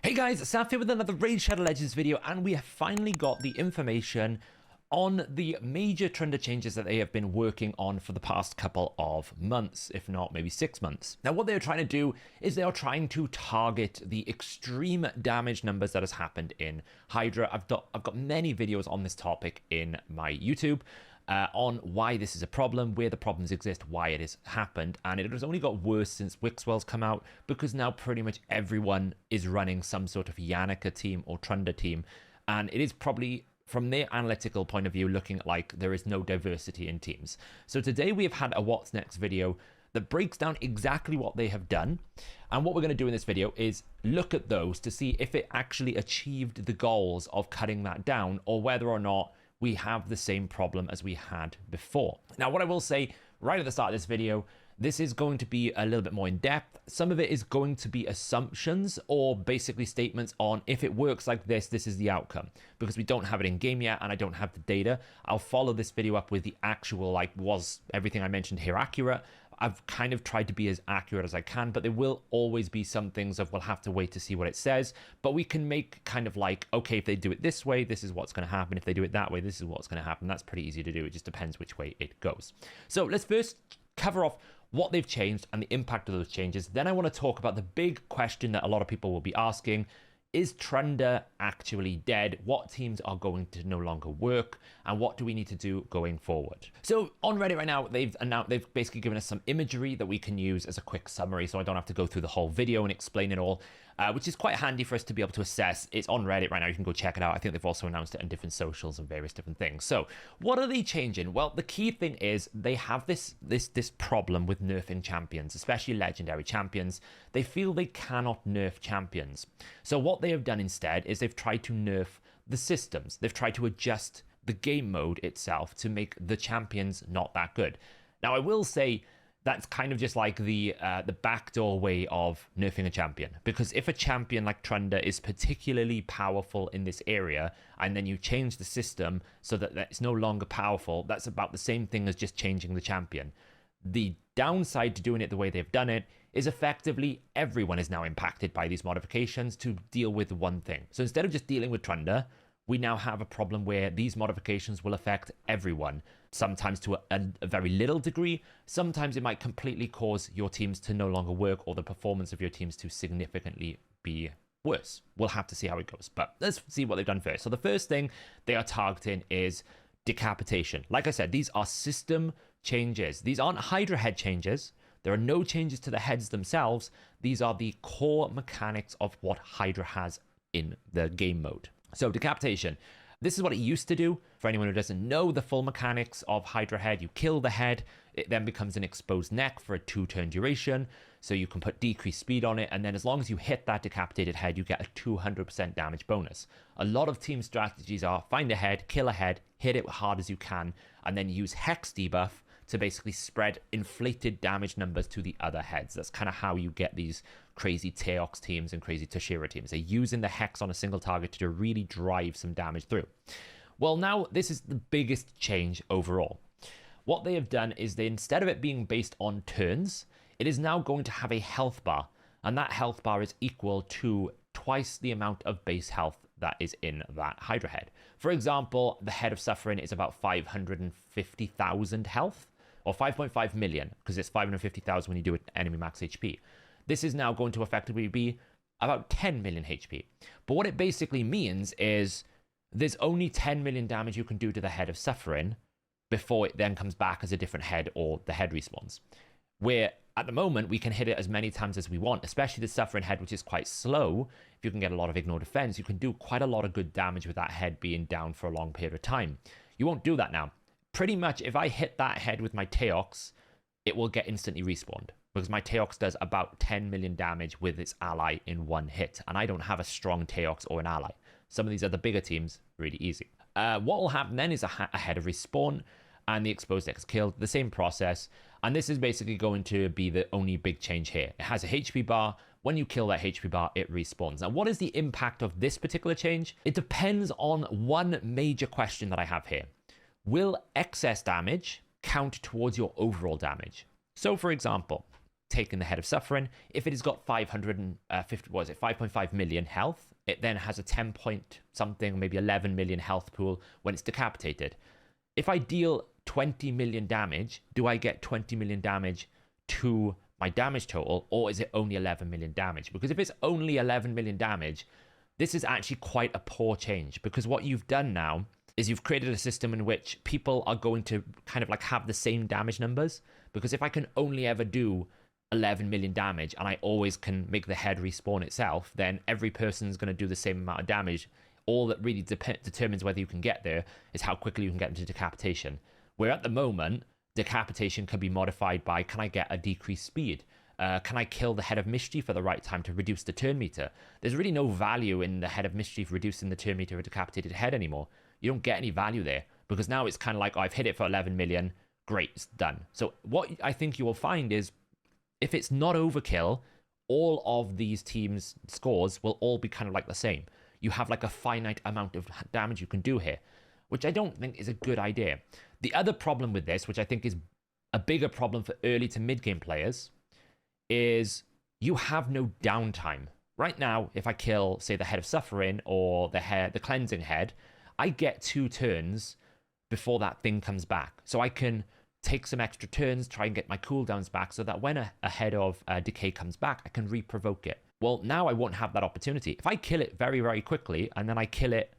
Hey guys, Saf here with another Raid Shadow Legends video, and we have finally got the information on the major Trunda changes that they have been working on for the past couple of months, if not maybe 6 months. Now what they're trying to do is they are trying to target the extreme damage numbers that has happened in Hydra. I've got many videos on this topic in my YouTube. On why this is a problem, where the problems exist, why it has happened, and it has only got worse since Wixwell's come out, because now pretty much everyone is running some sort of Yannica team or Trunda team, and it is probably, from their analytical point of view, looking like there is no diversity in teams. So today we have had a What's Next video that breaks down exactly what they have done, and what we're going to do in this video is look at those to see if it actually achieved the goals of cutting that down, or whether or not we have the same problem as we had before. Now, what I will say right at the start of this video, this is going to be a little bit more in depth. Some of it is going to be assumptions or basically statements on if it works like this, this is the outcome. Because we don't have it in game yet and I don't have the data. I'll follow this video up with the actual, like, was everything I mentioned here accurate? I've kind of tried to be as accurate as I can, but there will always be some things of we'll have to wait to see what it says. But we can make kind of like, okay, if they do it this way, this is what's going to happen. If they do it that way, this is what's going to happen. That's pretty easy to do. It just depends which way it goes. So let's first cover off what they've changed and the impact of those changes. Then I want to talk about the big question that a lot of people will be asking. Is Trunda actually dead? What teams are going to no longer work? And what do we need to do going forward? So on Reddit right now, they've basically given us some imagery that we can use as a quick summary, so I don't have to go through the whole video and explain it all, which is quite handy for us to be able to assess. It's on Reddit right now. You can go check it out. I think they've also announced it on different socials and various different things. So what are they changing? Well, the key thing is they have this problem with nerfing champions, especially legendary champions. They feel they cannot nerf champions. So what they have done instead is they've tried to nerf the systems. They've tried to adjust the game mode itself to make the champions not that good. Now, I will say that's kind of just like the backdoor way of nerfing a champion, because if a champion like Trunda is particularly powerful in this area and then you change the system so that it's no longer powerful, that's about the same thing as just changing the champion. The downside to doing it the way they've done it is effectively everyone is now impacted by these modifications to deal with one thing. So instead of just dealing with Trunda, we now have a problem where these modifications will affect everyone, sometimes to a very little degree. Sometimes it might completely cause your teams to no longer work or the performance of your teams to significantly be worse. We'll have to see how it goes, but let's see what they've done first. So the first thing they are targeting is decapitation. Like I said, these are system changes. These aren't Hydra head changes. There are no changes to the heads themselves. These are the core mechanics of what Hydra has in the game mode. So decapitation, this is what it used to do. For anyone who doesn't know the full mechanics of Hydra head, you kill the head, it then becomes an exposed neck for a 2-turn duration. So you can put decreased speed on it, and then as long as you hit that decapitated head, you get a 200% damage bonus. A lot of team strategies are find a head, kill a head, hit it as hard as you can, and then use hex debuff to basically spread inflated damage numbers to the other heads. That's kind of how you get these crazy Teox teams and crazy Toshira teams. They're using the hex on a single target to really drive some damage through. Well, now this is the biggest change overall. What they have done is instead of it being based on turns, it is now going to have a health bar, and that health bar is equal to twice the amount of base health that is in that Hydra head. For example, the Head of Suffering is about 550,000 health, or 5.5 million, because it's 550,000 when you do it enemy max HP. This is now going to effectively be about 10 million HP. But what it basically means is there's only 10 million damage you can do to the Head of Suffering before it then comes back as a different head or the head respawns. Where at the moment we can hit it as many times as we want, especially the Suffering head, which is quite slow. If you can get a lot of ignore defense, you can do quite a lot of good damage with that head being down for a long period of time. You won't do that now. Pretty much, if I hit that head with my Teox, it will get instantly respawned, because my Teox does about 10 million damage with its ally in one hit, and I don't have a strong Teox or an ally. Some of these other bigger teams, really easy. What will happen then is a head of respawn, and the exposed deck is killed. The same process, and this is basically going to be the only big change here. It has a HP bar. When you kill that HP bar, it respawns. Now, what is the impact of this particular change? It depends on one major question that I have here. Will excess damage count towards your overall damage? So for example, taking the Head of Suffering. If it has got 550, what is it, 5.5 million health, it then has a 10 point something, maybe 11 million health pool when it's decapitated. If I deal 20 million damage, do I get 20 million damage to my damage total, or is it only 11 million damage? Because if it's only 11 million damage, this is actually quite a poor change, because what you've done now is you've created a system in which people are going to kind of like have the same damage numbers. Because if I can only ever do 11 million damage and I always can make the head respawn itself, then every person's going to do the same amount of damage. All that really determines whether you can get there is how quickly you can get into decapitation. Where at the moment, decapitation can be modified by, can I get a decreased speed? Can I kill the Head of Mischief at the right time to reduce the turn meter? There's really no value in the Head of Mischief reducing the turn meter of a decapitated head anymore. You don't get any value there, because now it's kind of like, oh, I've hit it for 11 million, great, it's done. So what I think you will find is, if it's not overkill, all of these teams' scores will all be kind of like the same. You have like a finite amount of damage you can do here, which I don't think is a good idea. The other problem with this, which I think is a bigger problem for early to mid-game players, is you have no downtime. Right now, if I kill, say, the Head of Suffering or the Cleansing Head, I get 2 turns before that thing comes back. So I can take some extra turns, try and get my cooldowns back, so that when a Head of Decay comes back, I can re-provoke it. Well, now I won't have that opportunity. If I kill it very, very quickly, and then I kill it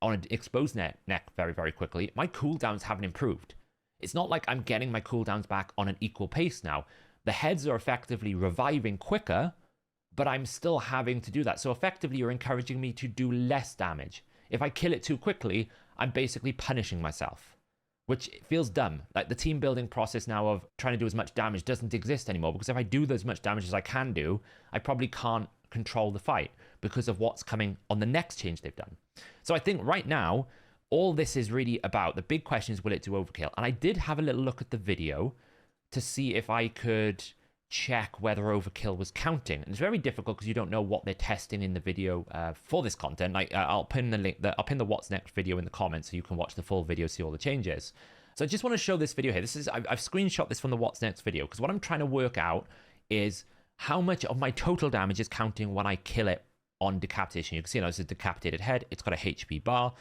on an exposed neck very, very quickly, my cooldowns haven't improved. It's not like I'm getting my cooldowns back on an equal pace now. The heads are effectively reviving quicker, but I'm still having to do that. So effectively, you're encouraging me to do less damage. If I kill it too quickly, I'm basically punishing myself, which feels dumb. Like, the team building process now of trying to do as much damage doesn't exist anymore, because if I do as much damage as I can do, I probably can't control the fight because of what's coming on the next change they've done. So I think right now, all this is really about, the big question is, will it do overkill? And I did have a little look at the video to see if I could check whether overkill was counting. And it's very difficult because you don't know what they're testing in the video for this content. I'll pin the link, I'll pin the what's next video in the comments so you can watch the full video, see all the changes. So I just want to show this video here. I've screenshot this from the what's next video, because what I'm trying to work out is how much of my total damage is counting when I kill it on decapitation. You can see now this is a decapitated head. It's got a HP bar.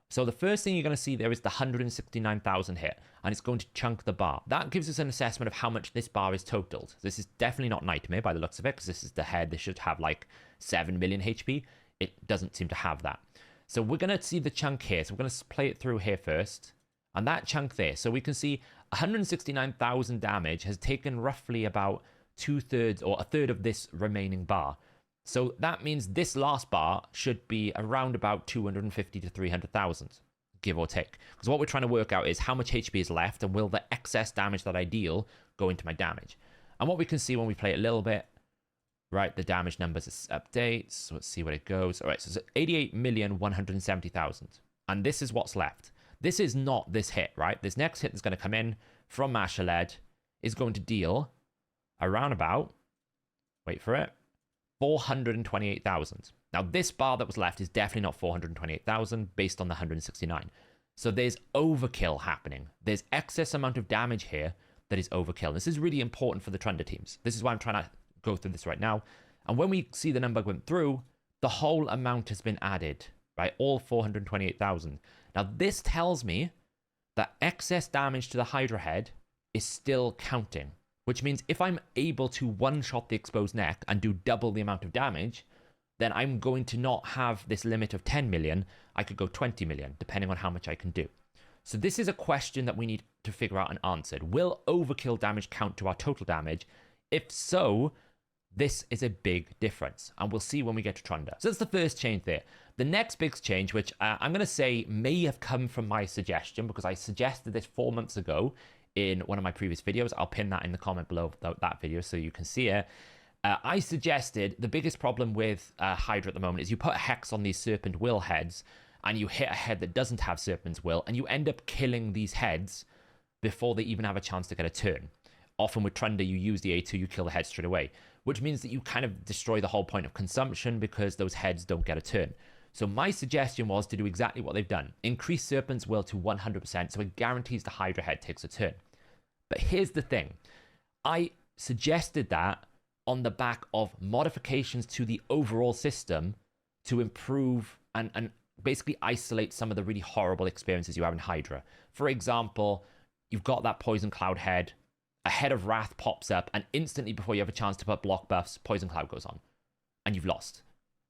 So the first thing you're going to see there is the 169,000 hit, and it's going to chunk the bar. That gives us an assessment of how much this bar is totaled. This is definitely not Nightmare by the looks of it, because this is the head. This should have like 7 million HP. It doesn't seem to have that. So we're going to see the chunk here. So we're going to play it through here first, and that chunk there. So we can see 169,000 damage has taken roughly about 2/3 or 1/3 of this remaining bar. So that means this last bar should be around about 250 to 300,000, give or take. Because what we're trying to work out is how much HP is left, and will the excess damage that I deal go into my damage. And what we can see when we play it a little bit, right, the damage numbers updates. So let's see what it goes. All right, so it's 88,170,000. And this is what's left. This is not this hit, right? This next hit that's going to come in from Mashaled is going to deal around about, wait for it, 428,000. Now, this bar that was left is definitely not 428,000 based on the 169. So there's overkill happening. There's excess amount of damage here that is overkill. This is really important for the Trunda teams. This is why I'm trying to go through this right now. And when we see the number went through, the whole amount has been added, right? All 428,000. Now, this tells me that excess damage to the Hydra head is still counting, which means if I'm able to one-shot the exposed neck and do double the amount of damage, then I'm going to not have this limit of 10 million. I could go 20 million, depending on how much I can do. So this is a question that we need to figure out and answer. Will overkill damage count to our total damage? If so, this is a big difference, and we'll see when we get to Trunda. So that's the first change there. The next big change, which I'm going to say may have come from my suggestion, because I suggested this 4 months ago in one of my previous videos. I'll pin that in the comment below that video so you can see it. I suggested the biggest problem with Hydra at the moment is you put a hex on these Serpent Will heads, and you hit a head that doesn't have Serpent's Will, and you end up killing these heads before they even have a chance to get a turn. Often with Trunda, you use the A2, you kill the head straight away, which means that you kind of destroy the whole point of consumption because those heads don't get a turn. So my suggestion was to do exactly what they've done. Increase Serpent's Will to 100%, so it guarantees the Hydra head takes a turn. But here's the thing. I suggested that on the back of modifications to the overall system to improve and basically isolate some of the really horrible experiences you have in Hydra. For example, you've got that Poison Cloud head, a head of Wrath pops up, and instantly before you have a chance to put block buffs, Poison Cloud goes on, and you've lost.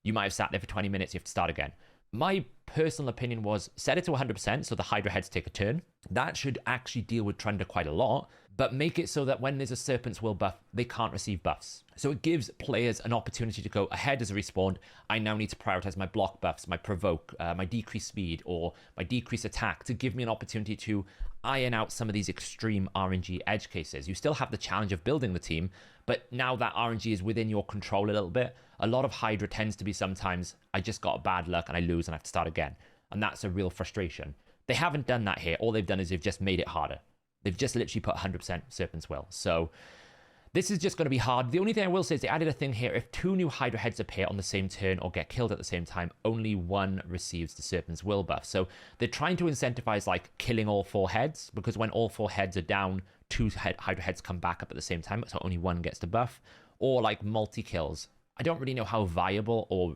You might have sat there for 20 minutes, you have to start again. My personal opinion was set it to 100% so the Hydra heads take a turn. That should actually deal with Trunda quite a lot, but make it so that when there's a Serpents Will buff, they can't receive buffs. So it gives players an opportunity to go, ahead as a respawn, I now need to prioritize my block buffs, my provoke, my decreased speed, or my decreased attack to give me an opportunity to iron out some of these extreme RNG edge cases. You still have the challenge of building the team, but now that RNG is within your control a little bit. A lot of Hydra tends to be sometimes, I just got bad luck and I lose and I have to start again. And that's a real frustration. They haven't done that here. All they've done is they've just made it harder. They've just literally put 100% Serpents Will. So this is just going to be hard. The only thing I will say is they added a thing here. If 2 new Hydra heads appear on the same turn or get killed at the same time, only 1 receives the Serpents Will buff. So they're trying to incentivize like killing all 4 heads, because when all 4 heads are down, 2 Hydra heads come back up at the same time, so only 1 gets the buff. Or like multi-kills. I don't really know how viable or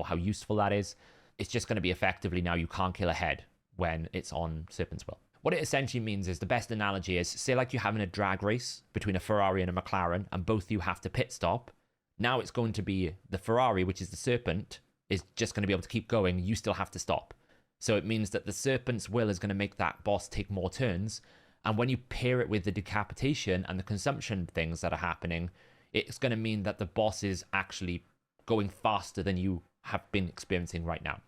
how useful that is. It's just going to be effectively now you can't kill a head when it's on Serpents Will. What it essentially means is, the best analogy is, say like you're having a drag race between a Ferrari and a McLaren, and both of you have to pit stop. Now it's going to be the Ferrari, which is the Serpent, is just going to be able to keep going. You still have to stop. So it means that the Serpent's Will is going to make that boss take more turns. And when you pair it with the decapitation and the consumption things that are happening, it's going to mean that the boss is actually going faster than you have been experiencing right now.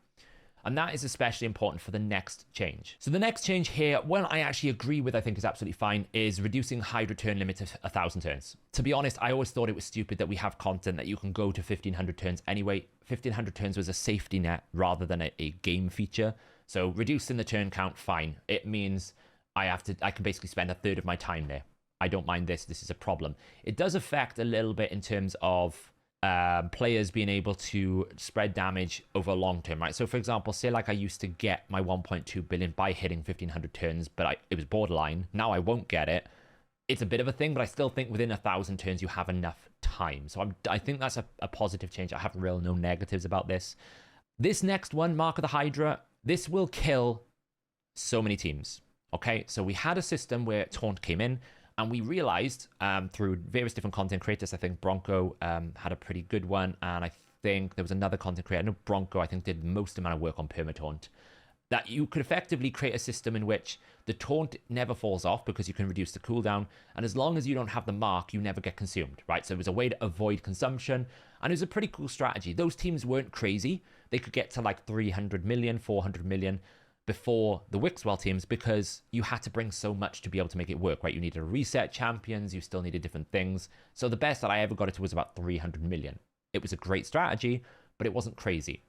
And that is especially important for the next change. So the next change here, one I actually agree with, I think is absolutely fine, is reducing Hydra turn limit to 1,000 turns. To be honest, I always thought it was stupid that we have content that you can go to 1,500 turns anyway. 1,500 turns was a safety net rather than a game feature. So reducing the turn count, fine. It means I can basically spend a third of my time there. I don't mind this. This is a problem. It does affect a little bit in terms of players being able to spread damage over long term, right? So for example, say like I used to get my 1.2 billion by hitting 1,500 turns, but it was borderline. Now I won't get it. It's a bit of a thing, but I still think within 1,000 turns you have enough time. So I think that's a positive change. I have no negatives about this. This next one, Mark of the Hydra, this will kill so many teams. Okay, so we had a system where Taunt came in, and we realized through various different content creators, I think Bronco had a pretty good one, and I think there was another content creator, I know Bronco, I think did the most amount of work on permataunt, that you could effectively create a system in which the taunt never falls off because you can reduce the cooldown, and as long as you don't have the mark, you never get consumed, right? So it was a way to avoid consumption, and it was a pretty cool strategy. Those teams weren't crazy. They could get to like 300 million, 400 million, before the Wixwell teams, because you had to bring so much to be able to make it work, right? You needed to reset champions, you still needed different things. So the best that I ever got it to was about 300 million. It was a great strategy, but it wasn't crazy.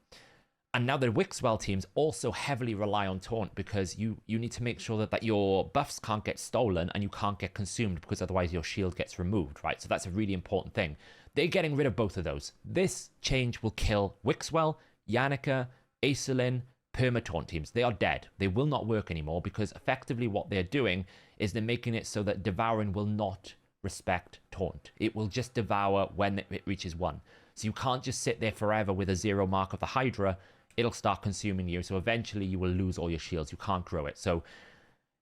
And now the Wixwell teams also heavily rely on taunt, because you need to make sure that your buffs can't get stolen and you can't get consumed, because otherwise your shield gets removed, right? So that's a really important thing. They're getting rid of both of those. This change will kill Wixwell, Yannica, Escalation, permataunt teams. They are dead. They will not work anymore, because effectively what they're doing is they're making it so that devouring will not respect taunt. It will just devour when it reaches 1. So you can't just sit there forever with a 0 mark of the Hydra. It'll start consuming you. So eventually you will lose all your shields. You can't grow it. So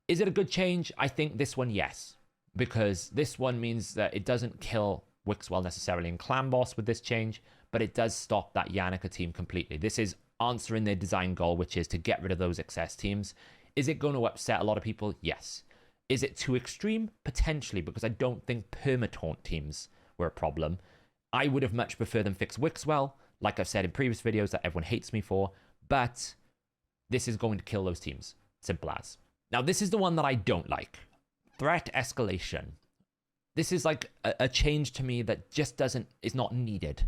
is it a good change? I think this one, yes, because this one means that it doesn't kill Wixwell necessarily in Clan Boss with this change, but it does stop that Yannica team completely. This is answering their design goal, which is to get rid of those excess teams. Is it going to upset a lot of people? Yes. Is it too extreme? Potentially, because I don't think permataunt teams were a problem. I would have much preferred them fix Wixwell, like I've said in previous videos that everyone hates me for, but this is going to kill those teams. Simple as. Now, this is the one that I don't like. Threat escalation. This is like a change to me that just is not needed.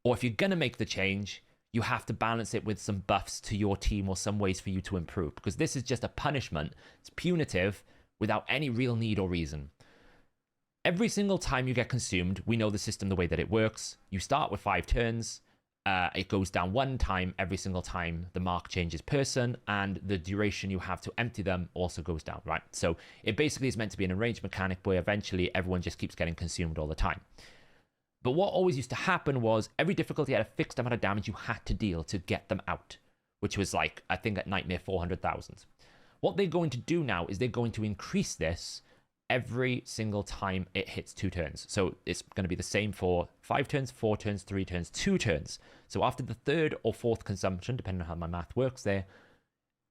Or if you're going to make the change, you have to balance it with some buffs to your team or some ways for you to improve, because this is just a punishment. It's punitive without any real need or reason. Every single time you get consumed, we know the system, the way that it works. You start with 5 turns. it goes down 1 time every single time the mark changes person, and the duration you have to empty them also goes down, right? So it basically is meant to be an arranged mechanic where eventually everyone just keeps getting consumed all the time. But what always used to happen was every difficulty had a fixed amount of damage you had to deal to get them out, which was like, I think at Nightmare 400,000. What they're going to do now is they're going to increase this every single time it hits 2 turns. So it's going to be the same for 5 turns, 4 turns, 3 turns, 2 turns. So after the 3rd or 4th consumption, depending on how my math works there,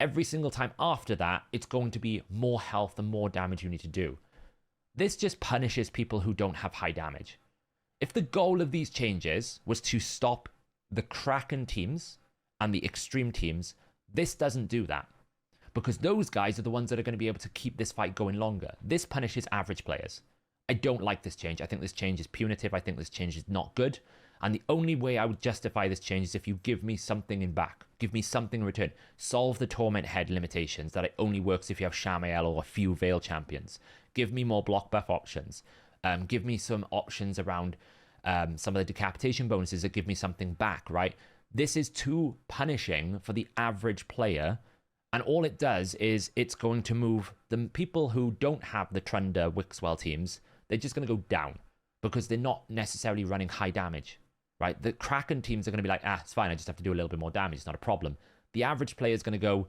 every single time after that, it's going to be more health and more damage you need to do. This just punishes people who don't have high damage. If the goal of these changes was to stop the Kraken teams and the extreme teams, this doesn't do that. Because those guys are the ones that are going to be able to keep this fight going longer. This punishes average players. I don't like this change. I think this change is punitive. I think this change is not good. And the only way I would justify this change is if you give me something in back. Give me something in return. Solve the Torment Head limitations that it only works if you have Shamael or a few Veil champions. Give me more block buff options. Give me some options around some of the decapitation bonuses that give me something back, right? This is too punishing for the average player. And all it does is it's going to move the people who don't have the Trunda Wixwell teams, they're just going to go down because they're not necessarily running high damage, right? The Kraken teams are going to be like, it's fine, I just have to do a little bit more damage, it's not a problem. The average player is going to go,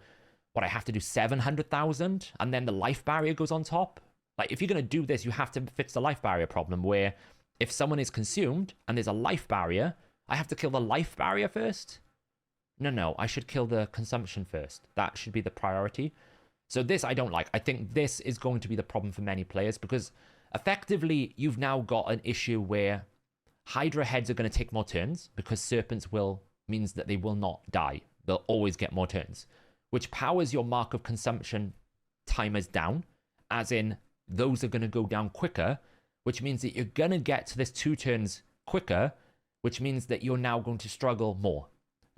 I have to do 700,000 and then the life barrier goes on top? Like, if you're going to do this, you have to fix the life barrier problem where if someone is consumed and there's a life barrier, I have to kill the life barrier first? No, I should kill the consumption first. That should be the priority. So this I don't like. I think this is going to be the problem for many players because effectively you've now got an issue where Hydra heads are going to take more turns because Serpents Will means that they will not die. They'll always get more turns, which powers your mark of consumption timers down, as in those are going to go down quicker, which means that you're going to get to this 2 turns quicker, which means that you're now going to struggle more.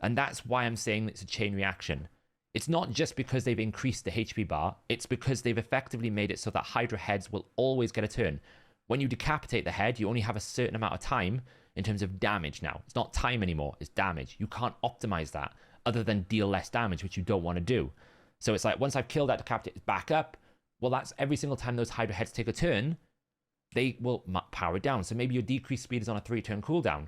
And that's why I'm saying it's a chain reaction. It's not just because they've increased the HP bar, it's because they've effectively made it so that Hydra heads will always get a turn. When you decapitate the head, you only have a certain amount of time in terms of damage now. It's not time anymore, it's damage. You can't optimize that other than deal less damage, which you don't want to do. So it's like, once I've killed that decapitate back up, well, that's every single time those Hydra heads take a turn, they will power it down. So maybe your decreased speed is on a 3-turn cooldown.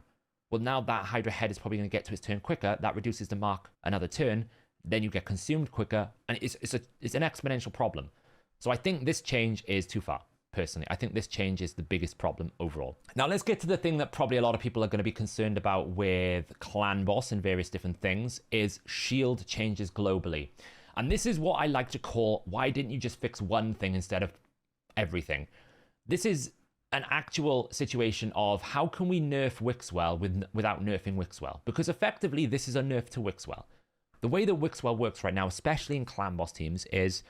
Well, now that Hydra head is probably going to get to its turn quicker. That reduces the mark another turn. Then you get consumed quicker. And it's an exponential problem. So I think this change is too far, personally. I think this change is the biggest problem overall. Now, let's get to the thing that probably a lot of people are going to be concerned about with Clan Boss and various different things, is shield changes globally. And this is what I like to call, why didn't you just fix one thing instead of everything? This is an actual situation of how can we nerf Wixwell without nerfing Wixwell? Because effectively, this is a nerf to Wixwell. The way that Wixwell works right now, especially in Clan Boss teams, is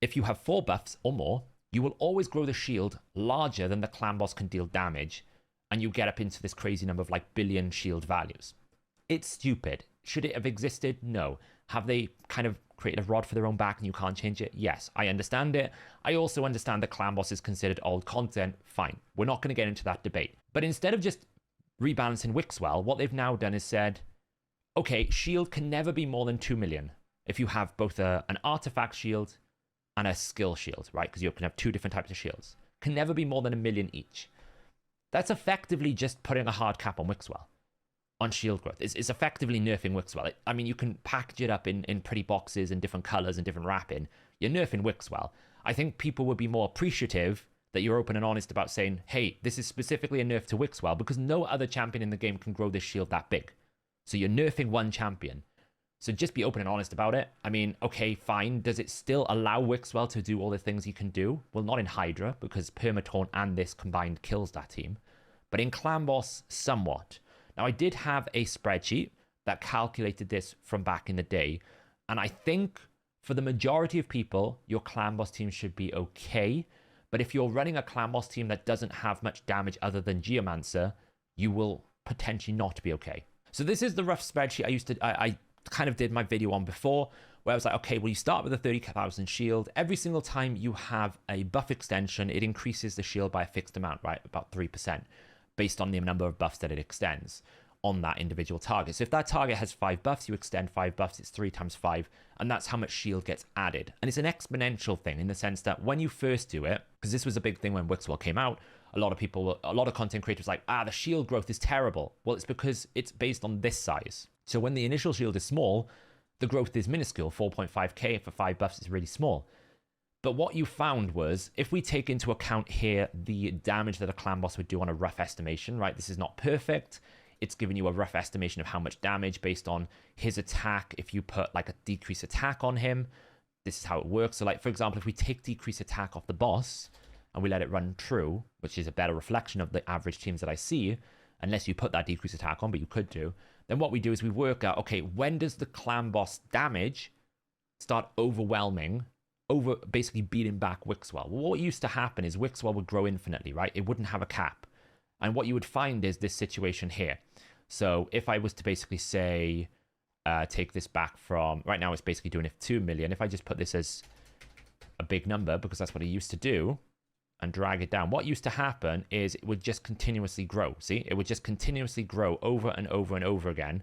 if you have 4 buffs or more, you will always grow the shield larger than the Clan Boss can deal damage, and you get up into this crazy number of like billion shield values. It's stupid. Should it have existed? No. Have they kind of created a rod for their own back and you can't change it? Yes, I understand it. I also understand that Clan Boss is considered old content. Fine. We're not going to get into that debate. But instead of just rebalancing Wixwell, what they've now done is said, okay, shield can never be more than 2 million if you have both an artifact shield and a skill shield, right? Because you can have 2 different types of shields. Can never be more than 1 million each. That's effectively just putting a hard cap on Wixwell. On shield growth. It's effectively nerfing Wixwell. I mean, you can package it up in pretty boxes and different colors and different wrapping. You're nerfing Wixwell. I think people would be more appreciative that you're open and honest about saying, hey, this is specifically a nerf to Wixwell because no other champion in the game can grow this shield that big. So you're nerfing one champion. So just be open and honest about it. I mean, okay, fine. Does it still allow Wixwell to do all the things he can do? Well, not in Hydra because Permataunt and this combined kills that team. But in Clan Boss, somewhat. Now, I did have a spreadsheet that calculated this from back in the day, and I think for the majority of people, your Clan Boss team should be okay, but if you're running a Clan Boss team that doesn't have much damage other than Geomancer, you will potentially not be okay. So this is the rough spreadsheet I kind of did my video on before, where I was like, okay, well, you start with a 30,000 shield. Every single time you have a buff extension, it increases the shield by a fixed amount, right? About 3%. Based on the number of buffs that it extends. on that individual target. So if that target has 5 buffs, you extend 5 buffs, it's 3 times 5, and that's how much shield gets added. And it's an exponential thing in the sense that when you first do it, because this was a big thing when Wixwell came out, a lot of content creators were like, the shield growth is terrible. Well, it's because it's based on this size. So when the initial shield is small, the growth is minuscule. 4.5k for 5 buffs is really small. But what you found was, if we take into account here the damage that a clan boss would do on a rough estimation, right? This is not perfect. It's giving you a rough estimation of how much damage based on his attack. If you put like a decrease attack on him, this is how it works. So like, for example, if we take decrease attack off the boss and we let it run true, which is a better reflection of the average teams that I see, unless you put that decrease attack on, but you could do, then what we do is we work out, okay, when does the clan boss damage start overwhelming, basically beating back Wixwell? Well, what used to happen is Wixwell would grow infinitely, right? It wouldn't have a cap. And what you would find is this situation here. So if I was to basically say, take this back from, right now it's basically doing it for 2 million. If I just put this as a big number, because that's what it used to do, and drag it down, what used to happen is it would just continuously grow. See, it would just continuously grow over and over and over again,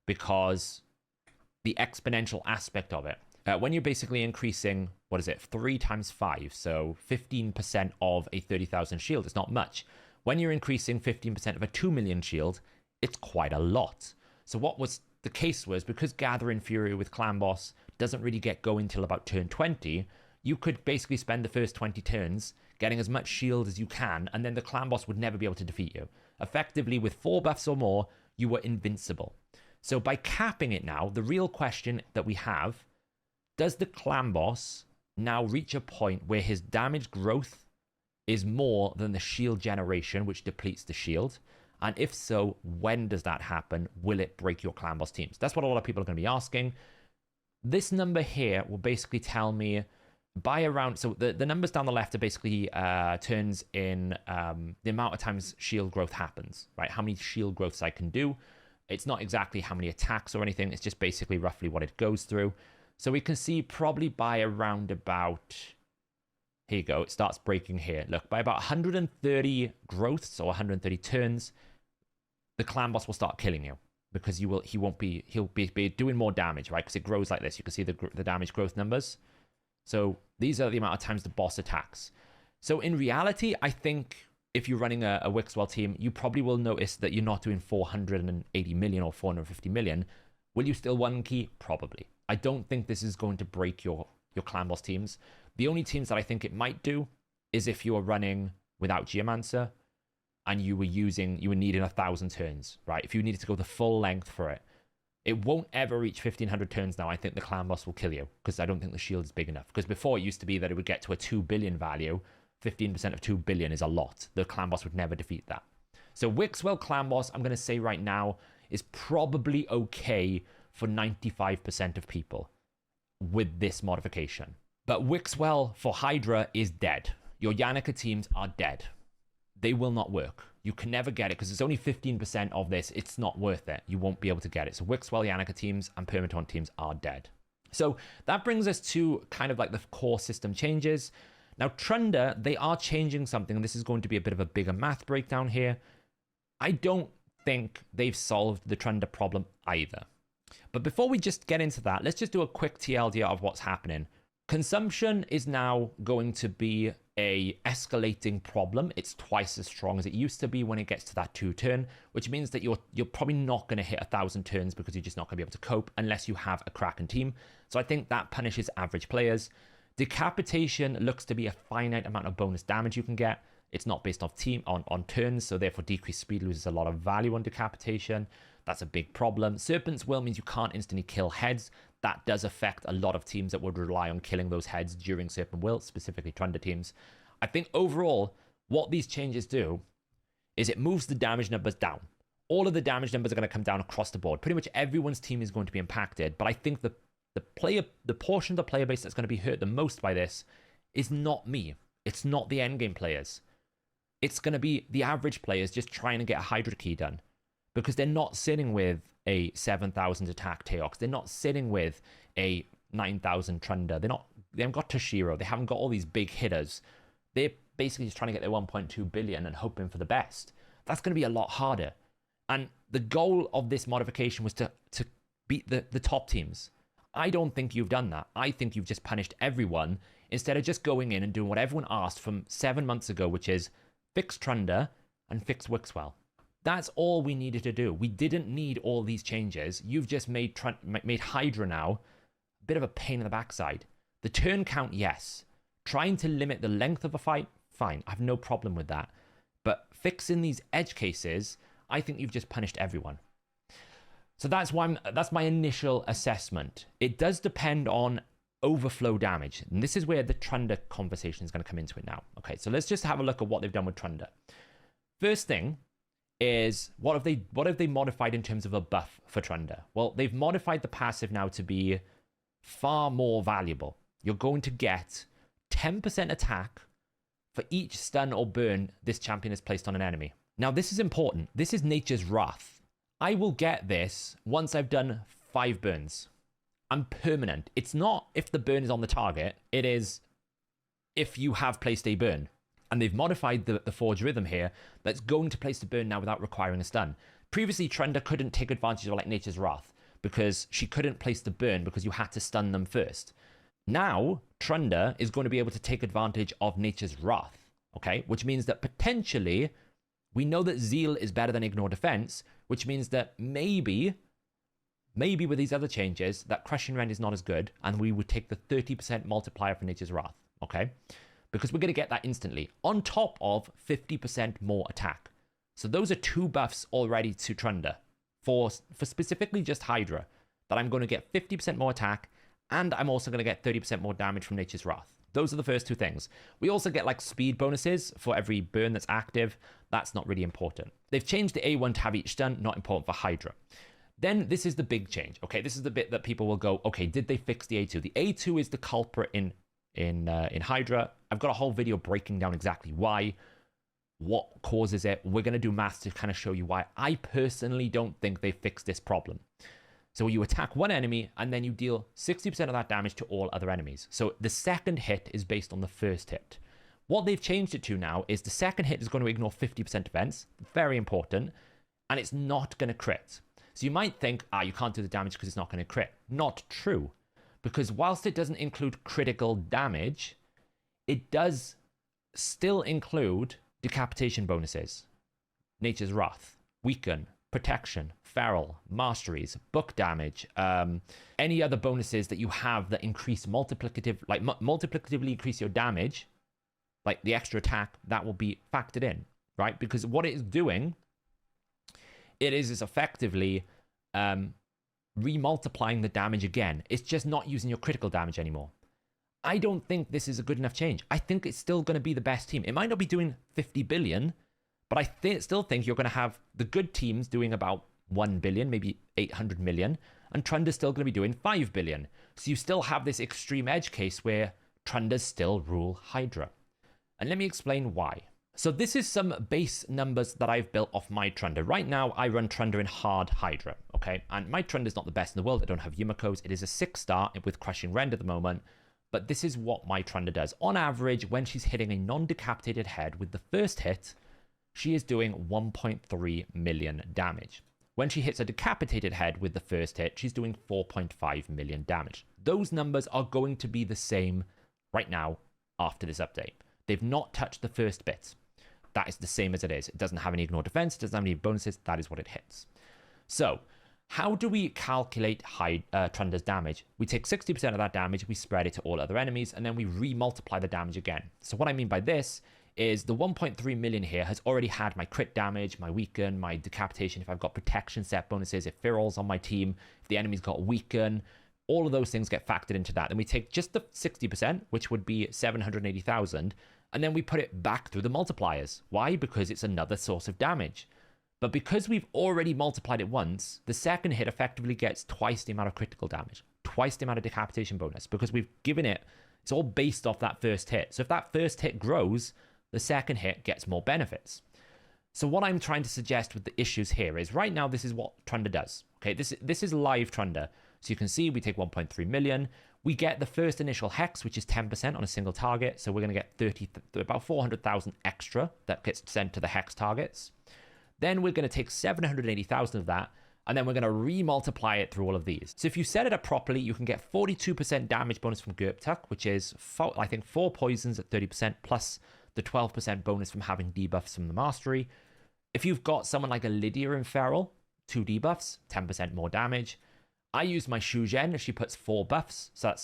because the exponential aspect of it. When you're basically increasing, 3 times 5, so 15% of a 30,000 shield, it's not much. When you're increasing 15% of a 2 million shield, it's quite a lot. So what was the case was, because Gathering Fury with Clan Boss doesn't really get going till about turn 20, you could basically spend the first 20 turns getting as much shield as you can, and then the Clan Boss would never be able to defeat you. Effectively, with 4 buffs or more, you were invincible. So by capping it now, the real question that we have, does the Clan Boss now reach a point where his damage growth is more than the shield generation, which depletes the shield? And if so, when does that happen? Will it break your Clan Boss teams? That's what a lot of people are going to be asking. This number here will basically tell me by around, so the numbers down the left are basically turns in the amount of times shield growth happens, right? How many shield growths I can do. It's not exactly how many attacks or anything. It's just basically roughly what it goes through. So we can see probably by around about, here you go, it starts breaking here. Look, by about 130 growths or 130 turns, the Clan Boss will start killing you, because he'll be doing more damage, right? Because it grows like this. You can see the damage growth numbers. So these are the amount of times the boss attacks. So in reality, I think if you're running a Wixwell team, you probably will notice that you're not doing 480 million or 450 million. Will you still one key? Probably. I don't think this is going to break your Clan Boss teams. The only teams that I think it might do is if you are running without Geomancer and you were needing 1,000 turns, right? If you needed to go the full length for it. It won't ever reach 1,500 turns now. I think the Clan Boss will kill you, because I don't think the shield is big enough. Because before it used to be that it would get to a 2 billion value. 15% of 2 billion is a lot. The Clan Boss would never defeat that. So Wixwell Clan Boss, I'm going to say right now, is probably okay for 95% of people with this modification. But Wixwell for Hydra is dead. Your Yannica teams are dead. They will not work. You can never get it, because it's only 15% of this. It's not worth it. You won't be able to get it. So Wixwell Yannica teams and Permataunt teams are dead. So that brings us to kind of like the core system changes. Now, Trunda, they are changing something, and this is going to be a bit of a bigger math breakdown here. I don't think they've solved the Trunda problem either. But before we just get into that, let's just do a quick TLDR of what's happening. Consumption is now going to be a escalating problem. It's twice as strong as it used to be when it gets to that 2 turn, which means that you're probably not going to hit 1,000 turns, because you're just not going to be able to cope unless you have a Kraken team. So I think that punishes average players. Decapitation looks to be a finite amount of bonus damage you can get. It's not based off on turns, so therefore decreased speed loses a lot of value on Decapitation. That's a big problem. Serpents Will means you can't instantly kill heads. That does affect a lot of teams that would rely on killing those heads during Serpent Will, specifically Trunda teams. I think overall, what these changes do is it moves the damage numbers down. All of the damage numbers are going to come down across the board. Pretty much everyone's team is going to be impacted, but I think the portion of the player base that's going to be hurt the most by this is not me. It's not the endgame players. It's going to be the average players just trying to get a Hydra key done, because they're not sitting with a 7,000 attack Teox. They're not sitting with a 9,000 Trunda. They haven't got Toshiro. They haven't got all these big hitters. They're basically just trying to get their 1.2 billion and hoping for the best. That's going to be a lot harder. And the goal of this modification was to beat the top teams. I don't think you've done that. I think you've just punished everyone instead of just going in and doing what everyone asked from 7 months ago, which is fix Trunda and fix Wixwell. That's all we needed to do. We didn't need all these changes. You've just made Hydra now a bit of a pain in the backside. The turn count, yes. Trying to limit the length of a fight, fine. I have no problem with that. But fixing these edge cases, I think you've just punished everyone. So that's my initial assessment. It does depend on overflow damage. And this is where the Trunda conversation is going to come into it now. Okay, so let's just have a look at what they've done with Trunda. First thing is, what have they modified in terms of a buff for Trunda? Well, they've modified the passive now to be far more valuable. You're going to get 10% attack for each stun or burn this champion has placed on an enemy. Now, this is important. This is Nature's Wrath. I will get this once I've done 5 burns. I'm permanent. It's not if the burn is on the target. It is if you have placed a burn. And they've modified the Forge Rhythm here that's going to place the burn now without requiring a stun. Previously, Trunda couldn't take advantage of like Nature's Wrath because she couldn't place the burn because you had to stun them first. Now, Trunda is going to be able to take advantage of Nature's Wrath, okay? Which means that potentially, we know that Zeal is better than Ignore Defense, which means that maybe with these other changes, that Crushing Rend is not as good, and we would take the 30% multiplier for Nature's Wrath, okay? Because we're going to get that instantly, on top of 50% more attack. So those are 2 buffs already to Trunda, for specifically just Hydra, that I'm going to get 50% more attack, and I'm also going to get 30% more damage from Nature's Wrath. Those are the first 2 things. We also get like speed bonuses for every burn that's active. That's not really important. They've changed the A1 to have each stun, not important for Hydra. Then this is the big change. Okay, this is the bit that people will go, okay, did they fix the A2? The A2 is the culprit in Hydra. I've got a whole video breaking down exactly why, what causes it. We're going to do maths to kind of show you why. I personally don't think they fixed this problem. So you attack one enemy and then you deal 60% of that damage to all other enemies. So the second hit is based on the first hit. What they've changed it to now is the second hit is going to ignore 50% defense. Very important. And it's not going to crit. So you might think, you can't do the damage because it's not going to crit. Not true. Because whilst it doesn't include critical damage, it does still include decapitation bonuses. Nature's Wrath, Weaken, Protection, Feral, Masteries, Book Damage, any other bonuses that you have that increase multiplicatively increase your damage, like the extra attack, that will be factored in, right? Because what it is doing, it is effectively remultiplying the damage again. It's just not using your critical damage anymore. I don't think this is a good enough change. I think it's still going to be the best team. It might not be doing 50 billion, but I still think you're going to have the good teams doing about 1 billion, maybe 800 million, and Trunda's still going to be doing 5 billion. So you still have this extreme edge case where Trundas still rule Hydra. And let me explain why. So this is some base numbers that I've built off my Trunda. Right now, I run Trunda in hard Hydra, okay? And my Trunda is not the best in the world. I don't have Yumiko's. It is a 6-star with Crushing Rend at the moment. But this is what my Trunda does. On average, when she's hitting a non-decapitated head with the first hit, she is doing 1.3 million damage. When she hits a decapitated head with the first hit, she's doing 4.5 million damage. Those numbers are going to be the same right now after this update. They've not touched the first bit. That is the same as it is. It doesn't have any ignore defense, it doesn't have any bonuses. That is what it hits. So, how do we calculate Trunda's damage? We take 60% of that damage, we spread it to all other enemies, and then we re-multiply the damage again. So what I mean by this is the 1.3 million here has already had my crit damage, my weaken, my decapitation, if I've got protection set bonuses, if Feral's on my team, if the enemy's got weaken, all of those things get factored into that. Then we take just the 60%, which would be 780,000, and then we put it back through the multipliers. Why? Because it's another source of damage. But because we've already multiplied it once, the second hit effectively gets twice the amount of critical damage, twice the amount of decapitation bonus, because we've given it, it's all based off that first hit. So if that first hit grows, the second hit gets more benefits. So what I'm trying to suggest with the issues here is right now, this is what Trunda does. Okay, this is live Trunda. So you can see we take 1.3 million. We get the first initial hex, which is 10% on a single target. So we're going to get about 400,000 extra that gets sent to the hex targets. Then we're going to take 780,000 of that, and then we're going to re-multiply it through all of these. So if you set it up properly, you can get 42% damage bonus from Gerptuck, which is, I think, 4 poisons at 30%, plus the 12% bonus from having debuffs from the Mastery. If you've got someone like a Lydia in Feral, 2 debuffs, 10% more damage. I use my Shu Zhen. She puts 4 buffs, so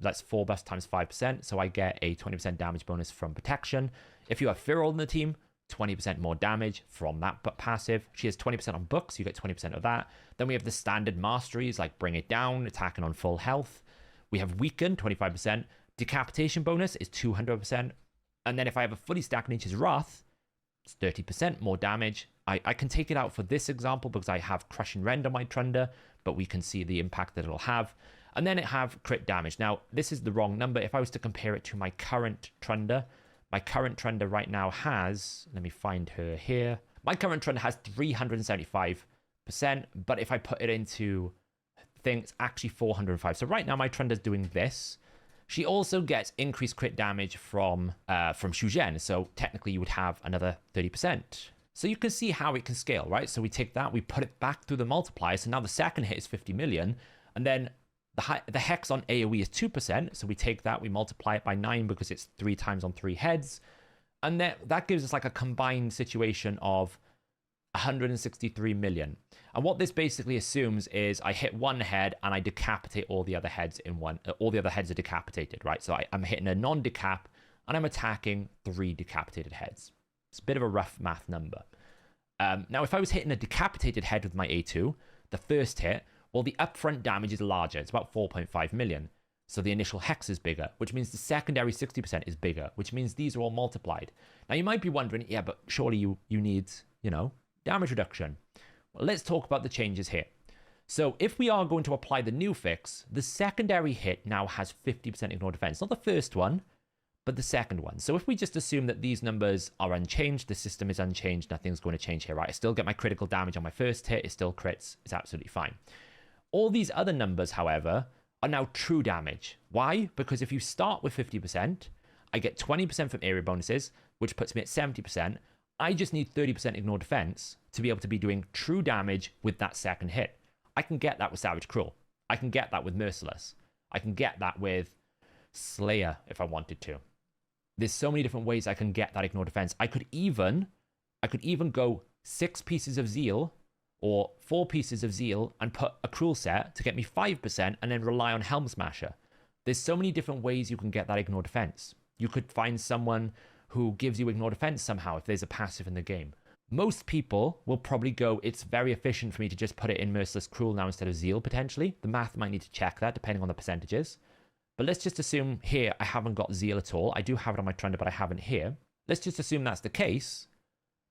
that's 4 buffs times 5%, so I get a 20% damage bonus from protection. If you have Feral in the team, 20% more damage from that passive. She has 20% on books, you get 20% of that. Then we have the standard masteries like Bring It Down, attacking on full health. We have Weaken, 25%. Decapitation bonus is 200%. And then if I have a fully stacked Nature's Wrath, it's 30% more damage. I can take it out for this example because I have Crushing Rend on my Trunda, but we can see the impact that it'll have. And then it have crit damage. Now, this is the wrong number. If I was to compare it to my current Trunda, my current Trunda right now has, let me find her here. My current Trunda has 375%, but if I put it into thing, it's actually 405. So right now my Trunda's doing this. She also gets increased crit damage from Shu Zhen, so technically you would have another 30%. So you can see how it can scale, right? So we take that, we put it back through the multiplier, so now the second hit is 50 million, and then the hex on AoE is 2%, so we take that, we multiply it by 9 because it's 3 times on 3 heads, and that gives us like a combined situation of 163 million. And what this basically assumes is I hit one head and I decapitate all the other heads in one. All the other heads are decapitated, right? So I'm hitting a non-decap and I'm attacking 3 decapitated heads. It's a bit of a rough math number. Now, if I was hitting a decapitated head with my A2, the first hit, well, the upfront damage is larger. It's about 4.5 million. So the initial hex is bigger, which means the secondary 60% is bigger, which means these are all multiplied. Now, you might be wondering, yeah, but surely you need, damage reduction. Well, let's talk about the changes here. So if we are going to apply the new fix, the secondary hit now has 50% ignore defense. Not the first one, but the second one. So if we just assume that these numbers are unchanged, the system is unchanged, nothing's going to change here, right? I still get my critical damage on my first hit, it still crits, it's absolutely fine. All these other numbers, however, are now true damage. Why? Because if you start with 50%, I get 20% from area bonuses, which puts me at 70%. I just need 30% ignore defense to be able to be doing true damage with that second hit. I can get that with Savage Cruel. I can get that with Merciless. I can get that with Slayer if I wanted to. There's so many different ways I can get that ignore defense. I could even go 6 pieces of Zeal or 4 pieces of Zeal and put a Cruel set to get me 5% and then rely on Helm Smasher. There's so many different ways you can get that ignore defense. You could find someone who gives you ignore defense somehow if there's a passive in the game. Most people will probably go, it's very efficient for me to just put it in Merciless Cruel now instead of Zeal, potentially. The math might need to check that depending on the percentages. But let's just assume here I haven't got Zeal at all. I do have it on my Trunda, but I haven't here. Let's just assume that's the case.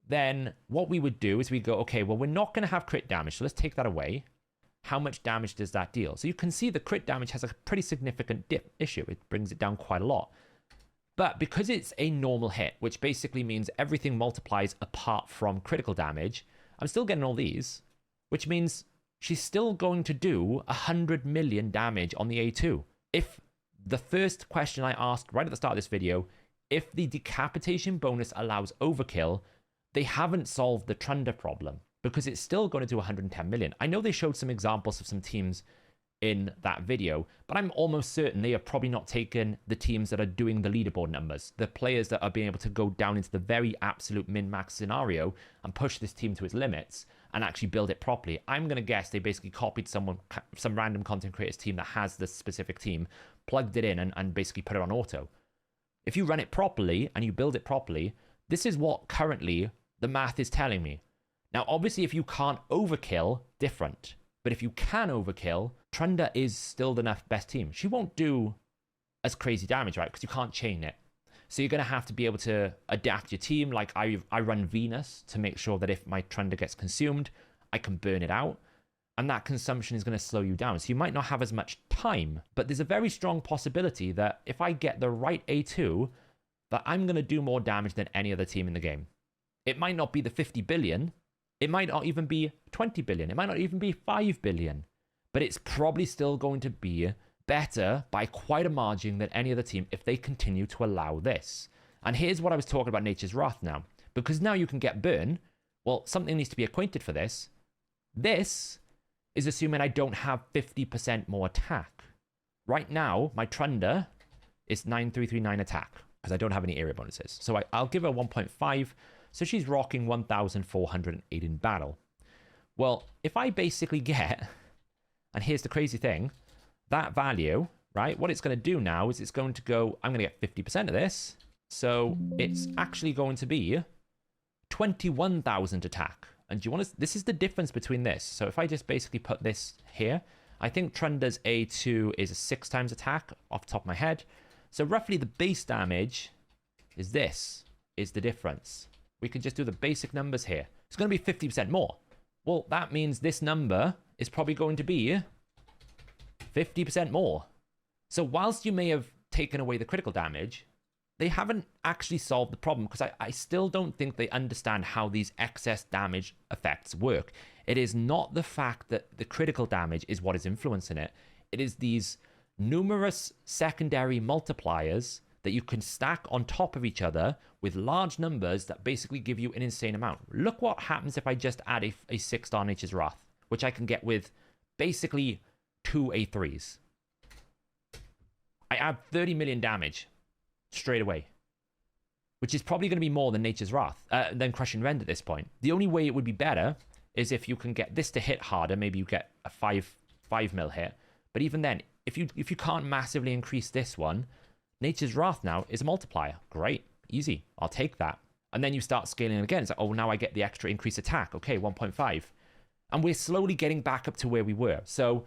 Then what we would do is we go, okay, well, we're not going to have crit damage, so let's take that away. How much damage does that deal? So you can see the crit damage has a pretty significant issue. It brings it down quite a lot. But because it's a normal hit, which basically means everything multiplies apart from critical damage, I'm still getting all these, which means she's still going to do 100 million damage on the A2. If the first question I asked right at the start of this video, if the decapitation bonus allows overkill, they haven't solved the Trunda problem because it's still going to do 110 million. I know they showed some examples of some teams in that video, but I'm almost certain they have probably not taken the teams that are doing the leaderboard numbers, the players that are being able to go down into the very absolute min-max scenario and push this team to its limits and actually build it properly. I'm going to guess they basically copied some random content creators team that has this specific team, plugged it in and basically put it on auto. If you run it properly and you build it properly, this is what currently the math is telling me. Now, obviously, if you can't overkill, different. But if you can overkill, Trunda is still the best team. She won't do as crazy damage, right? Because you can't chain it. So you're going to have to be able to adapt your team. Like I run Venus to make sure that if my Trunda gets consumed, I can burn it out. And that consumption is going to slow you down. So you might not have as much time. But there's a very strong possibility that if I get the right A2, that I'm going to do more damage than any other team in the game. It might not be the 50 billion. It might not even be 20 billion. It might not even be 5 billion. But it's probably still going to be better by quite a margin than any other team if they continue to allow this. And here's what I was talking about Nature's Wrath now. Because now you can get burn. Well, something needs to be acquainted for this. This is assuming I don't have 50% more attack. Right now, my Trunda is 9339 attack because I don't have any area bonuses. So I'll give her 1.5. So she's rocking 1,408 in battle. Well, if I basically get, and here's the crazy thing, that value, right? What it's going to do now is it's going to go, I'm going to get 50% of this. So it's actually going to be 21,000 attack. And do you want to, this is the difference between this. So if I just basically put this here, I think Trunda's A2 is a 6 times attack off the top of my head. So roughly the base damage is this, is the difference. We can just do the basic numbers here. It's going to be 50% more. Well, that means this number is probably going to be 50% more. So whilst you may have taken away the critical damage, they haven't actually solved the problem because I still don't think they understand how these excess damage effects work. It is not the fact that the critical damage is what is influencing it. It is these numerous secondary multipliers that you can stack on top of each other with large numbers that basically give you an insane amount. Look what happens if I just add a 6-star Nature's Wrath, which I can get with basically 2 A3s. I add 30 million damage straight away, which is probably going to be more than Nature's Wrath, than Crushing Rend at this point. The only way it would be better is if you can get this to hit harder. Maybe you get a 5 mil hit. But even then, if you can't massively increase this one, Nature's Wrath now is a multiplier. Great, easy. I'll take that. And then you start scaling again. It's like, oh, now I get the extra increased attack. Okay, 1.5. And we're slowly getting back up to where we were. So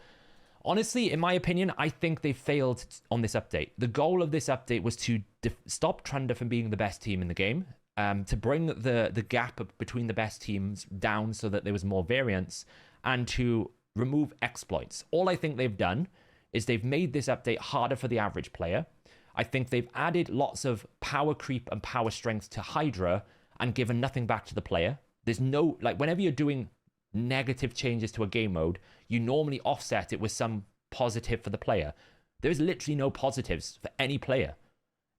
honestly, in my opinion, I think they failed on this update. The goal of this update was to stop Trunda from being the best team in the game, to bring the gap between the best teams down so that there was more variance, and to remove exploits. All I think they've done is they've made this update harder for the average player. I think they've added lots of power creep and power strength to Hydra and given nothing back to the player. There's no, like, whenever you're doing negative changes to a game mode, you normally offset it with some positive for the player. There's literally no positives for any player.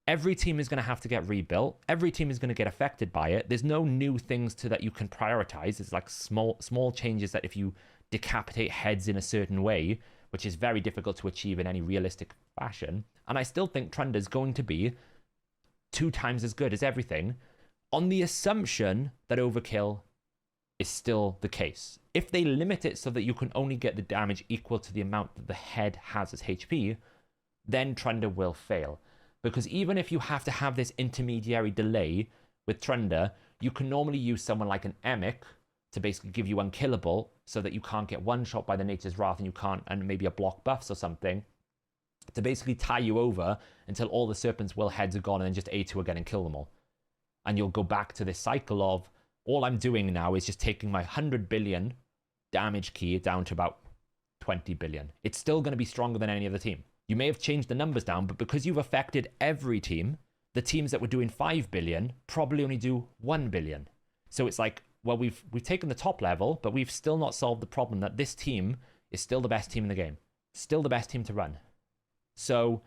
Every team is going to have to get rebuilt. Every team is going to get affected by it. There's no new things that you can prioritize. It's like small changes that if you decapitate heads in a certain way, which is very difficult to achieve in any realistic fashion. And I still think Trunda is going to be 2 times as good as everything, on the assumption that overkill is still the case. If they limit it so that you can only get the damage equal to the amount that the head has as HP, then Trunda will fail. Because even if you have to have this intermediary delay with Trunda, you can normally use someone like an Emic to basically give you unkillable so that you can't get one shot by the Nature's Wrath and you can't, and maybe a block buffs or something, to basically tie you over until all the Serpents Will heads are gone and then just A2 again and kill them all. And you'll go back to this cycle of, all I'm doing now is just taking my 100 billion damage key down to about 20 billion. It's still going to be stronger than any other team. You may have changed the numbers down, but because you've affected every team, the teams that were doing 5 billion probably only do 1 billion. So it's like, well, we've taken the top level, but we've still not solved the problem that this team is still the best team in the game. Still the best team to run. So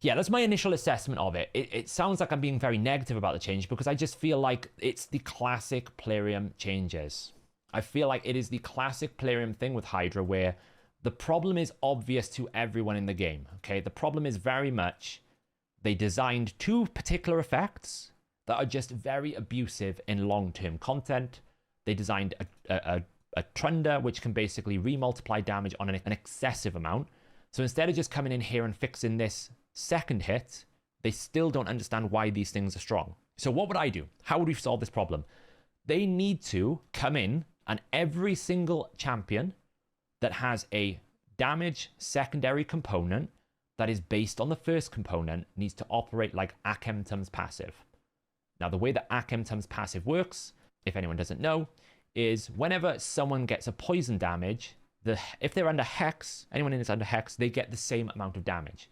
yeah, that's my initial assessment of it. It sounds like I'm being very negative about the change because I just feel like it's the classic Plarium changes. I feel like it is the classic Plarium thing with Hydra where the problem is obvious to everyone in the game, okay? The problem is very much they designed 2 particular effects that are just very abusive in long-term content. They designed a Trunda, which can basically remultiply damage on an excessive amount. So instead of just coming in here and fixing this second hit, they still don't understand why these things are strong. So what would I do? How would we solve this problem? They need to come in and every single champion that has a damage secondary component that is based on the first component needs to operate like Akemtum's passive. Now, the way that Akemtum's passive works, if anyone doesn't know, is whenever someone gets a poison damage, if they're under Hex, anyone in is under Hex, they get the same amount of damage.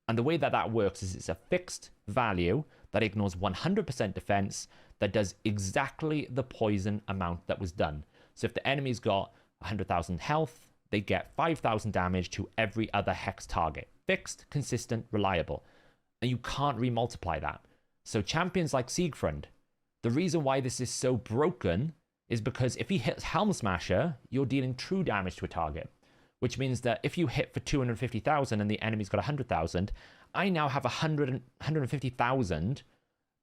And the way that that works is it's a fixed value that ignores 100% defense that does exactly the poison amount that was done. So if the enemy's got 100,000 health, they get 5,000 damage to every other Hex target. Fixed, consistent, reliable. And you can't remultiply that. So champions like Siegfried, The reason why this is so broken is because if he hits Helm Smasher, you're dealing true damage to a target, which means that if you hit for 250,000 and the enemy's got 100,000, I now have 150,000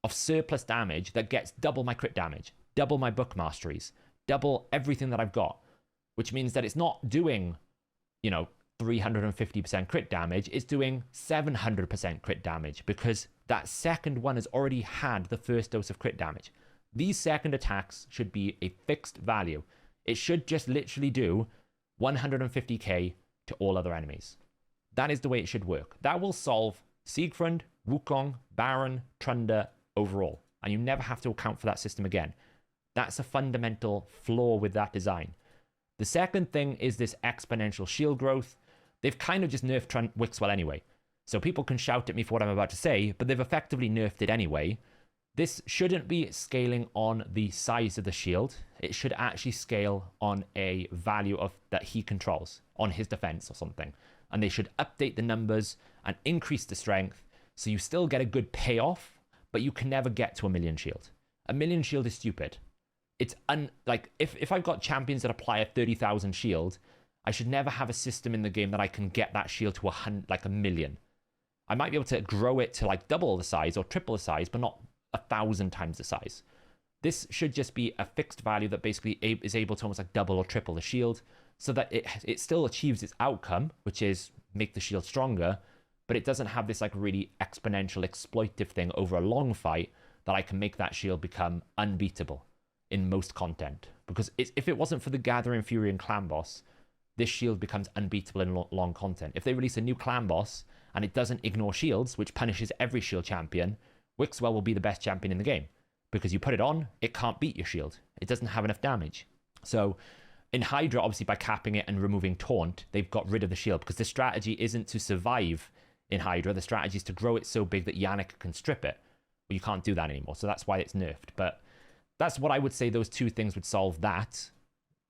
of surplus damage that gets double my crit damage, double my book masteries, double everything that I've got, which means that it's not doing, 350% crit damage, it's doing 700% crit damage because that second one has already had the first dose of crit damage. These second attacks should be a fixed value. It should just literally do 150k to all other enemies. That is the way it should work. That will solve Siegfried, Wukong, Baron, Trunda overall, and you never have to account for that system again. That's a fundamental flaw with that design. The second thing is this exponential shield growth. They've kind of just nerfed Wixwell anyway. So people can shout at me for what I'm about to say, but they've effectively nerfed it anyway. This shouldn't be scaling on the size of the shield. It should actually scale on a value of that he controls, on his defense or something. And they should update the numbers and increase the strength so you still get a good payoff, but you can never get to 1,000,000 shield. 1,000,000 shield is stupid. It's if I've got champions that apply a 30,000 shield, I should never have a system in the game that I can get that shield to 1,000,000. I might be able to grow it to like double the size or triple the size, but not 1,000 times the size. This should just be a fixed value that basically is able to almost like double or triple the shield so that it still achieves its outcome, which is make the shield stronger, but it doesn't have this like really exponential exploitive thing over a long fight that I can make that shield become unbeatable in most content. Because if it wasn't for the Gathering Fury and Clan Boss, this shield becomes unbeatable in long content. If they release a new Clan Boss and it doesn't ignore shields, which punishes every shield champion, Wixwell will be the best champion in the game. Because you put it on, it can't beat your shield. It doesn't have enough damage. So in Hydra, obviously by capping it and removing Taunt, they've got rid of the shield. Because the strategy isn't to survive in Hydra. The strategy is to grow it so big that Yannica can strip it. But you can't do that anymore. So that's why it's nerfed. But that's what I would say those two things would solve that.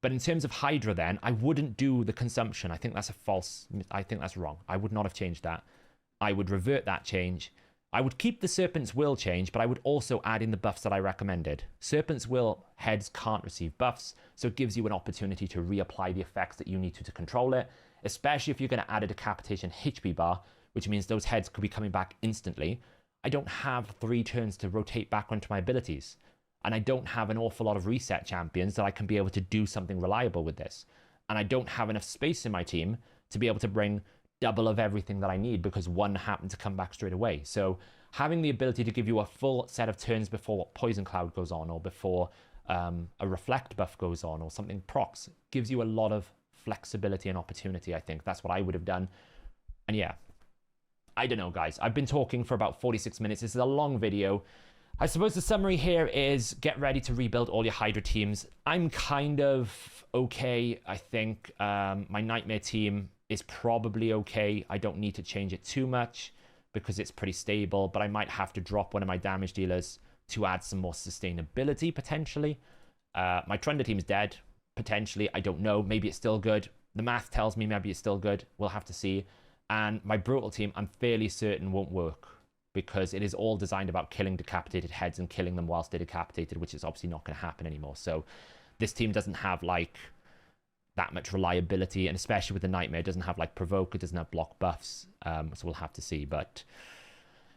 But in terms of Hydra then, I wouldn't do the consumption. I think that's wrong. I would not have changed that. I would revert that change. I would keep the Serpents Will change, but I would also add in the buffs that I recommended. Serpents Will heads can't receive buffs, so it gives you an opportunity to reapply the effects that you need to control it, especially if you're going to add a Decapitation HP bar, which means those heads could be coming back instantly. I don't have 3 turns to rotate back onto my abilities, and I don't have an awful lot of reset champions that I can be able to do something reliable with this. And I don't have enough space in my team to be able to bring double of everything that I need because one happened to come back straight away. So having the ability to give you a full set of turns before Poison Cloud goes on or before a Reflect buff goes on or something procs gives you a lot of flexibility and opportunity, I think. That's what I would have done. And yeah, I don't know, guys. I've been talking for about 46 minutes. This is a long video. I suppose the summary here is get ready to rebuild all your Hydra teams. I'm kind of okay, I think. My Nightmare team is probably okay. I don't need to change it too much because it's pretty stable, but I might have to drop one of my damage dealers to add some more sustainability, potentially. My Trunda team is dead, potentially. I don't know. Maybe it's still good. The math tells me maybe it's still good. We'll have to see. And my Brutal team, I'm fairly certain won't work because it is all designed about killing decapitated heads and killing them whilst they're decapitated, which is obviously not going to happen anymore. So this team doesn't have, like, that much reliability, and especially with the Nightmare, it doesn't have like provoke, it doesn't have block buffs, so we'll have to see. But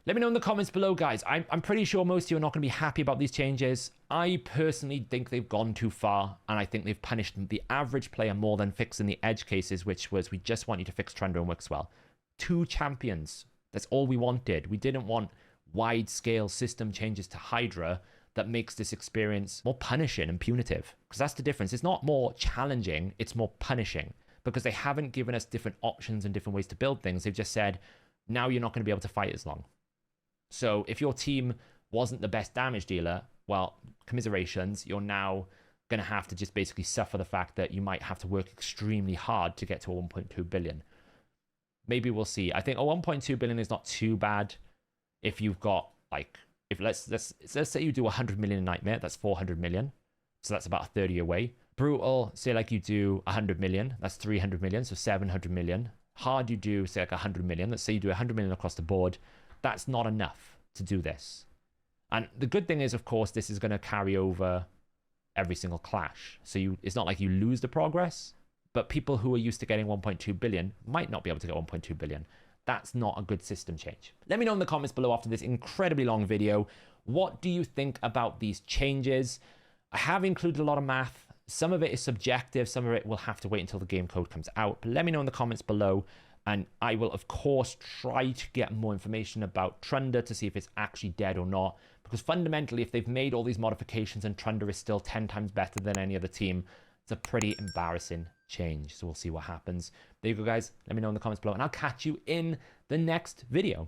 let me know in the comments below, guys. I'm pretty sure most of you are not going to be happy about these changes. I personally think they've gone too far, and I think they've punished the average player more than fixing the edge cases, which was we just want you to fix Trunda and Wixwell. 2 champions, that's all we wanted. We didn't want wide scale system changes to Hydra that makes this experience more punishing and punitive. Because that's the difference. It's not more challenging, it's more punishing. Because they haven't given us different options and different ways to build things. They've just said, now you're not going to be able to fight as long. So if your team wasn't the best damage dealer, well, commiserations, you're now going to have to just basically suffer the fact that you might have to work extremely hard to get to 1.2 billion. Maybe we'll see. I think 1.2 billion is not too bad if you've got, like, if let's say you do 100 million in Nightmare, that's 400 million. So that's about 30 away. Brutal, say like you do 100 million, that's 300 million, so 700 million. Hard, you do say like 100 million. Let's say you do 100 million across the board. That's not enough to do this. And the good thing is, of course, this is going to carry over every single clash. So it's not like you lose the progress, but people who are used to getting 1.2 billion might not be able to get 1.2 billion. That's not a good system change. Let me know in the comments below after this incredibly long video, what do you think about these changes? I have included a lot of math. Some of it is subjective. Some of it will have to wait until the game code comes out. But let me know in the comments below. And I will, of course, try to get more information about Trunda to see if it's actually dead or not. Because fundamentally, if they've made all these modifications and Trunda is still 10 times better than any other team, it's a pretty embarrassing change. So we'll see what happens. There you go, guys. Let me know in the comments below. And I'll catch you in the next video.